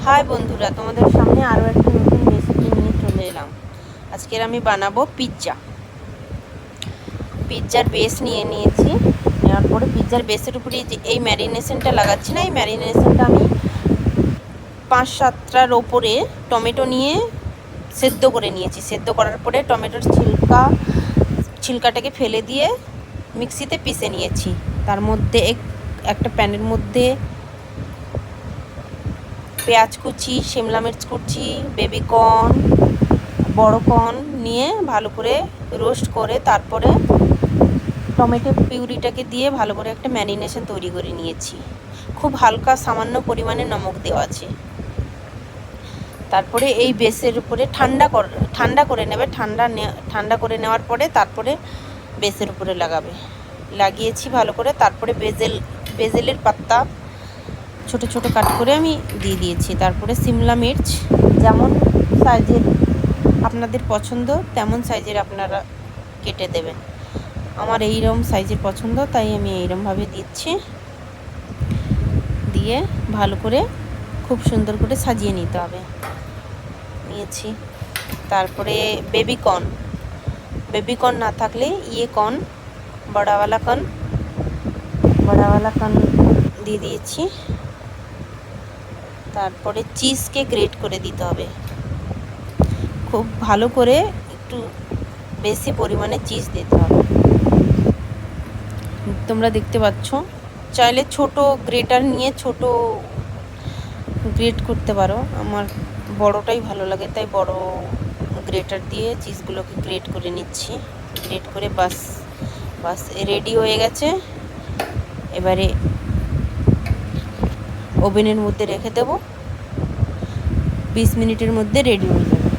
High বন্ধুরা, তোমাদের সামনে আরও একটা নতুন রেসিপি নিয়ে চলে এলাম। আজকের আমি বানাবো পিৎজার বেস নিয়ে নিয়েছি। নেওয়ার পরে পিৎজার বেসের উপরে যে এই ম্যারিনেশনটা লাগাচ্ছি না, এই ম্যারিনেশনটা আমি 5-7টার ওপরে টমেটো নিয়ে সেদ্ধ করে নিয়েছি। সেদ্ধ করার পরে টমেটোর ছিলকাটাকে ফেলে দিয়ে মিক্সিতে পিষে নিয়েছি। তার মধ্যে একটা প্যানের মধ্যে পেঁয়াজ কুচি, শিমলা মির্চ কুচি, বেবি কর্ন, বড় কর্ন নিয়ে ভালো করে রোস্ট করে তারপরে টমেটো পিউরিটাকে দিয়ে ভালো করে একটা ম্যারিনেশন তৈরি করে নিয়েছি। খুব হালকা সামান্য পরিমাণে নমক দেওয়া আছে। তারপরে এই বেসের উপরে ঠান্ডা করে নেবে। ঠান্ডা করে নেওয়ার পরে তারপরে বেসের উপরে লাগিয়েছি ভালো করে। তারপরে বেজেলের পাতা ছোট ছোট কাট করে আমি দিয়ে দিয়েছি। তারপরে শিমলা মির্চ যেমন সাইজের আপনাদের পছন্দ তেমন সাইজের আপনারা কেটে দেবেন। আমার এইরকম সাইজের পছন্দ, তাই আমি এইরকমভাবে দিচ্ছি। দিয়ে ভালো করে খুব সুন্দর করে সাজিয়ে নিতে হবে। নিয়েছি। তারপরে বেবি কর্ন না থাকলে কর্ন, বড়াওয়ালা কর্ন দিয়ে দিয়েছি। তারপরে চিজকে গ্রেট করে দিতে হবে। খুব ভালো করে একটু বেশি পরিমাণে চিজ দিতে হবে। তোমরা দেখতে পাচ্ছ, চাইলে ছোট গ্রেটার নিয়ে ছোট গ্রেট করতে পারো। আমার বড়টাই ভালো লাগে, তাই বড় গ্রেটার দিয়ে চিজগুলোকে গ্রেট করে নিচ্ছি। গ্রেট করে বাস রেডি হয়ে গেছে। এবারে ওভেনের মধ্যে রেখে দেব। 20 মিনিটের মধ্যে রেডি হয়ে যাবে।